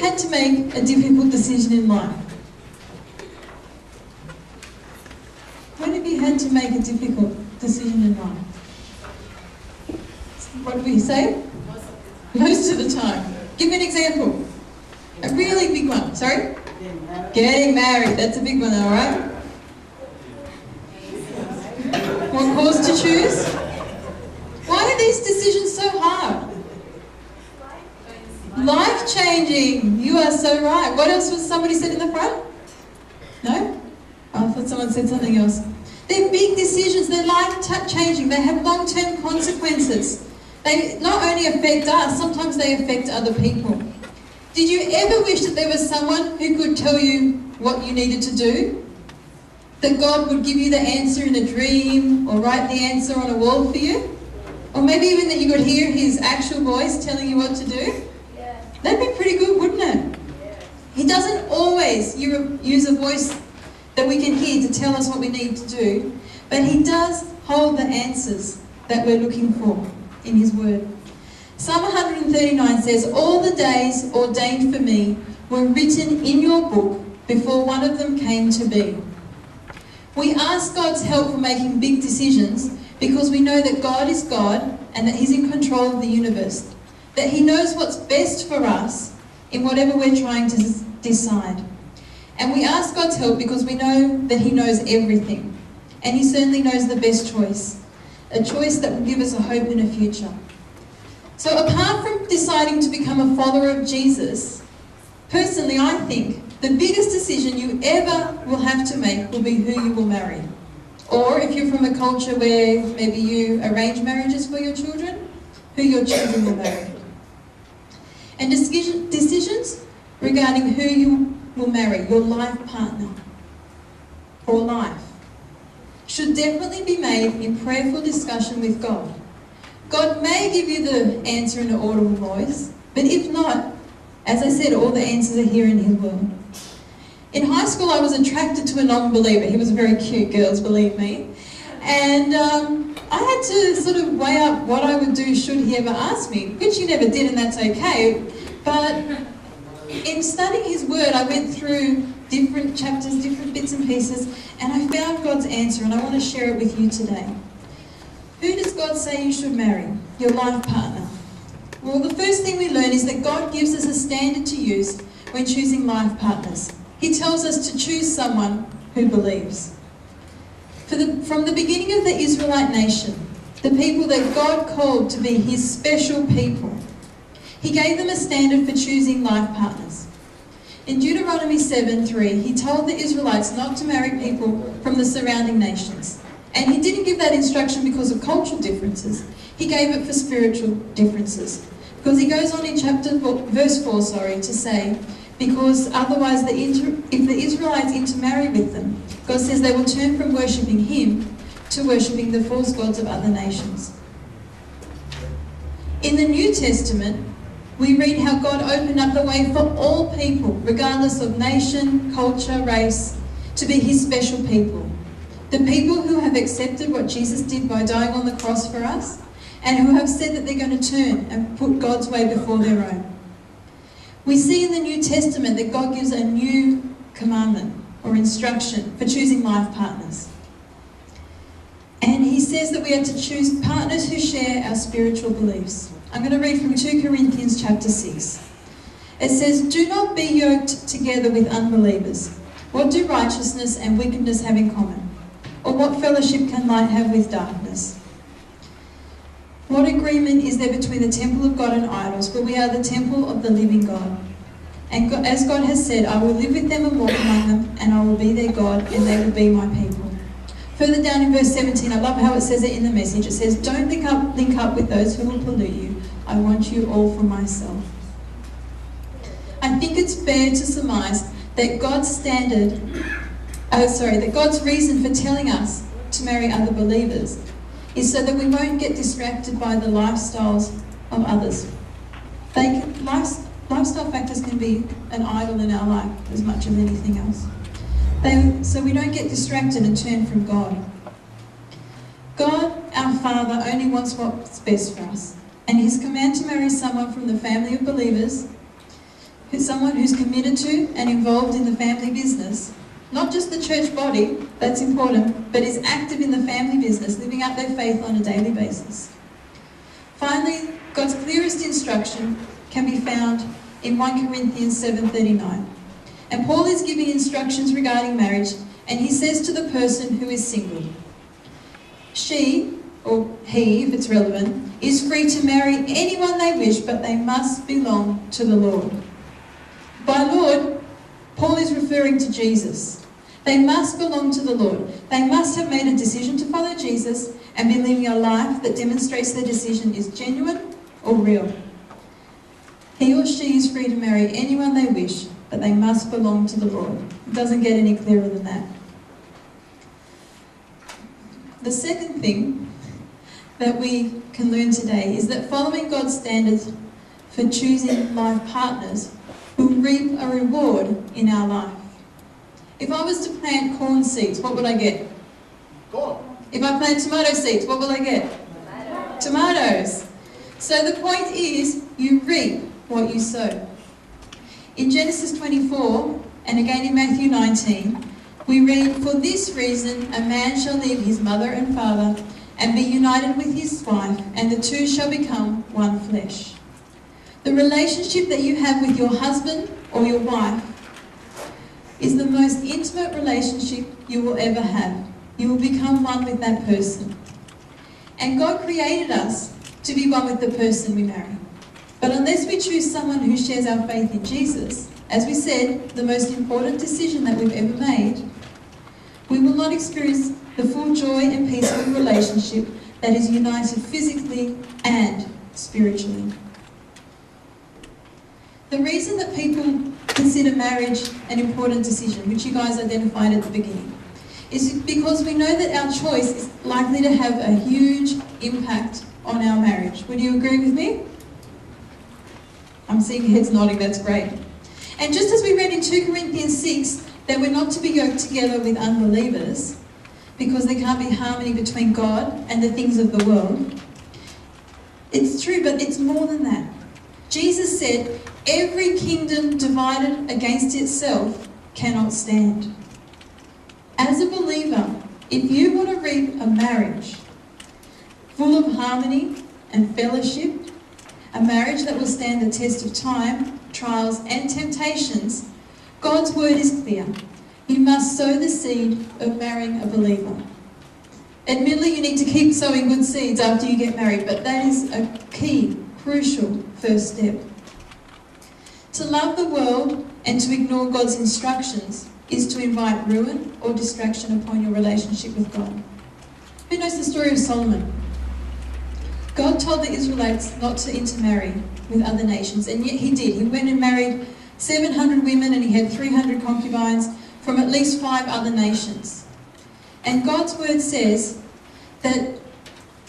had to make a difficult decision in life? When have you had to make a difficult decision in life? What do we say? Most of the time. Give me an example. A really big one. Sorry? Getting married. That's a big one, all right? What course to choose? Why are these decisions so hard? Life-changing. You are so right. What else was somebody said in the front? No? Oh, I thought someone said something else. They're big decisions. They're life-changing. They have long-term consequences. They not only affect us, sometimes they affect other people. Did you ever wish that there was someone who could tell you what you needed to do? That God would give you the answer in a dream or write the answer on a wall for you? Or maybe even that you could hear his actual voice telling you what to do? Yeah. That'd be pretty good, wouldn't it? Yeah. He doesn't always use a voice that we can hear to tell us what we need to do, but he does hold the answers that we're looking for in his word. Psalm 139 says, "All the days ordained for me were written in your book before one of them came to be." We ask God's help for making big decisions because we know that God is God and that he's in control of the universe, that he knows what's best for us in whatever we're trying to decide. And we ask God's help because we know that he knows everything, and he certainly knows the best choice, a choice that will give us a hope in a future. So apart from deciding to become a follower of Jesus, personally I think the biggest decision you ever will have to make will be who you will marry. Or if you're from a culture where maybe you arrange marriages for your children, who your children will marry. And decisions regarding who you will marry, your life partner for life, should definitely be made in prayerful discussion with God. God may give you the answer in an audible voice, but if not, as I said, all the answers are here in his word. In high school, I was attracted to a non-believer. He was very cute, girls, believe me. And I had to sort of weigh up what I would do should he ever ask me, which he never did, and that's okay. But in studying his word, I went through different chapters, different bits and pieces, and I found God's answer, and I want to share it with you today. Who does God say you should marry? Your life partner. Well, the first thing we learn is that God gives us a standard to use when choosing life partners. He tells us to choose someone who believes. From the beginning of the Israelite nation, the people that God called to be his special people, he gave them a standard for choosing life partners. In Deuteronomy 7:3, he told the Israelites not to marry people from the surrounding nations. And he didn't give that instruction because of cultural differences. He gave it for spiritual differences. Because he goes on in verse 4, to say, because otherwise if the Israelites intermarry with them, God says they will turn from worshipping him to worshipping the false gods of other nations. In the New Testament, we read how God opened up the way for all people, regardless of nation, culture, race, to be his special people. The people who have accepted what Jesus did by dying on the cross for us, and who have said that they're going to turn and put God's way before their own. We see in the New Testament that God gives a new commandment or instruction for choosing life partners. And he says that we are to choose partners who share our spiritual beliefs. I'm going to read from 2 Corinthians chapter 6. It says, "Do not be yoked together with unbelievers. What do righteousness and wickedness have in common? Or what fellowship can light have with darkness? What agreement is there between the temple of God and idols? For we are the temple of the living God. And God, as God has said, I will live with them and walk among them, and I will be their God, and they will be my people." Further down in verse 17, I love how it says it in the Message. It says, "Don't link up with those who will pollute you. I want you all for myself." I think it's fair to surmise that that God's reason for telling us to marry other believers is so that we won't get distracted by the lifestyles of others. Lifestyle factors can be an idol in our life as much as anything else. So we don't get distracted and turn from God. God, our Father, only wants what's best for us. And his command to marry someone from the family of believers someone who's committed to and involved in the family business, not just the church body, that's important, but is active in the family business, living out their faith on a daily basis. Finally, God's clearest instruction can be found in 1 Corinthians 7:39. And Paul is giving instructions regarding marriage, and he says to the person who is single, she, or he if it's relevant, is free to marry anyone they wish, but they must belong to the Lord. By Lord, Paul is referring to Jesus. They must belong to the Lord. They must have made a decision to follow Jesus and be living a life that demonstrates their decision is genuine or real. He or she is free to marry anyone they wish, but they must belong to the Lord. It doesn't get any clearer than that. The second thing that we can learn today is that following God's standards for choosing life partners will reap a reward in our life. If I was to plant corn seeds, what would I get? Corn. If I plant tomato seeds, what will I get? Tomatoes. So the point is, you reap what you sow. In Genesis 24, and again in Matthew 19, we read, "For this reason a man shall leave his mother and father and be united with his wife, and the two shall become one flesh." The relationship that you have with your husband or your wife is the most intimate relationship you will ever have. You will become one with that person. And God created us to be one with the person we marry. But unless we choose someone who shares our faith in Jesus, as we said, the most important decision that we've ever made, we will not experience the full joy and peace of a relationship that is united physically and spiritually. The reason that people consider marriage an important decision, which you guys identified at the beginning, is because we know that our choice is likely to have a huge impact on our marriage. Would you agree with me? I'm seeing heads nodding, that's great. And just as we read in 2 Corinthians 6 that we're not to be yoked together with unbelievers because there can't be harmony between God and the things of the world, it's true, but it's more than that. Jesus said, "Every kingdom divided against itself cannot stand." As a believer, if you want to reap a marriage full of harmony and fellowship, a marriage that will stand the test of time, trials and temptations, God's word is clear. You must sow the seed of marrying a believer. Admittedly, you need to keep sowing good seeds after you get married, but that is a key, crucial first step. To love the world and to ignore God's instructions is to invite ruin or distraction upon your relationship with God. Who knows the story of Solomon? God told the Israelites not to intermarry with other nations, and yet he did. He went and married 700 women, and he had 300 concubines from at least 5 other nations. And God's word says that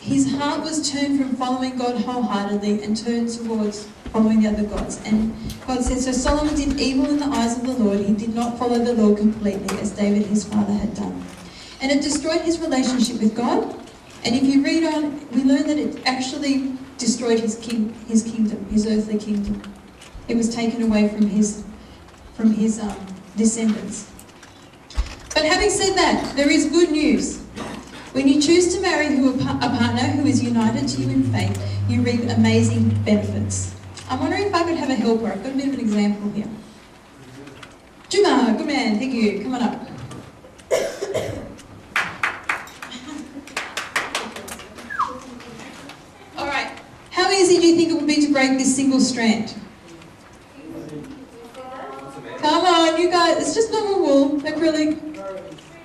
his heart was turned from following God wholeheartedly and turned towards following the other gods. And God said, so Solomon did evil in the eyes of the Lord. He did not follow the Lord completely as David his father had done. And it destroyed his relationship with God. And if you read on, we learn that it actually destroyed his kingdom, his earthly kingdom. It was taken away from his descendants. But having said that, there is good news. When you choose to marry a partner who is united to you in faith, you reap amazing benefits. I'm wondering if I could have a helper. I've got a bit of an example here. Juma, good man, thank you. Come on up. All right. How easy do you think it would be to break this single strand? Come on, you guys. It's just normal wool, acrylic.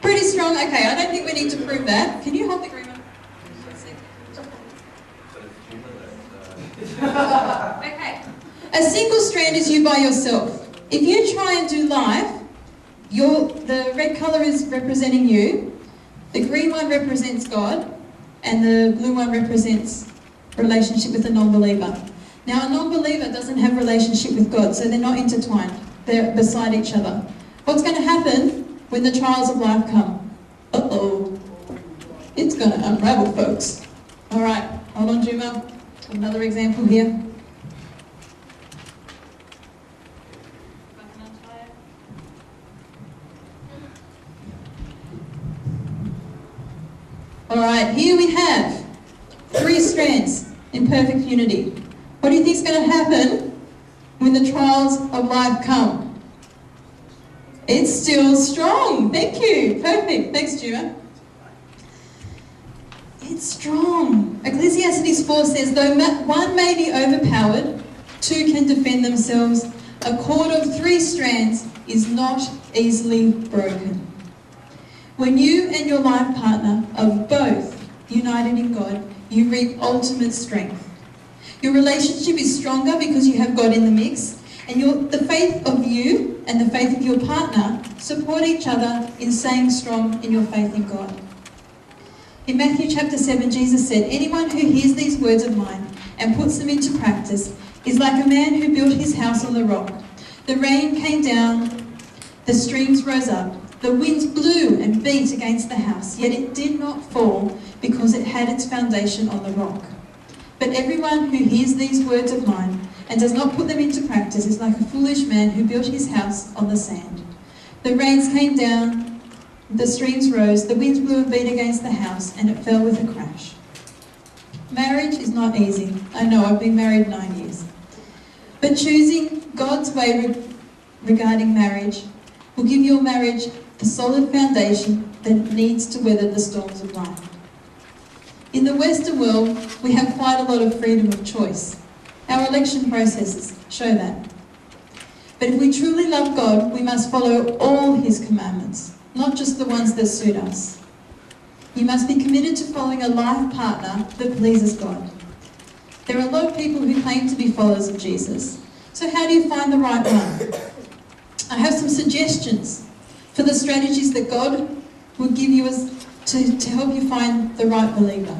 Pretty strong. Okay, I don't think we need to prove that. Can you hold the green one? Okay. A single strand is you by yourself. If you try and do life, the red colour is representing you, the green one represents God, and the blue one represents relationship with a non-believer. Now, a non-believer doesn't have relationship with God, so they're not intertwined. They're beside each other. What's going to happen when the trials of life come? Uh-oh. It's going to unravel, folks. All right, hold on, Juma. Another example here. All right, here we have 3 strands in perfect unity. What do you think is going to happen when the trials of life come? It's still strong. Thank you. Perfect. Thanks, Juma. It's strong. Ecclesiastes 4 says, though one may be overpowered, 2 can defend themselves. A cord of 3 strands is not easily broken. When you and your life partner are both united in God, you reap ultimate strength. Your relationship is stronger because you have God in the mix, and the faith of you and the faith of your partner support each other in staying strong in your faith in God. In Matthew chapter 7, Jesus said, anyone who hears these words of mine and puts them into practice is like a man who built his house on the rock. The rain came down, the streams rose up, the winds blew and beat against the house, yet it did not fall because it had its foundation on the rock. But everyone who hears these words of mine and does not put them into practice is like a foolish man who built his house on the sand. The rains came down, the streams rose, the winds blew and beat against the house, and it fell with a crash. Marriage is not easy. I know, I've been married 9 years. But choosing God's way regarding marriage will give your marriage the solid foundation that it needs to weather the storms of life. In the Western world, we have quite a lot of freedom of choice. Our election processes show that. But if we truly love God, we must follow all His commandments, not just the ones that suit us. You must be committed to following a life partner that pleases God. There are a lot of people who claim to be followers of Jesus. So how do you find the right one? I have some suggestions for the strategies that God will give you to help you find the right believer.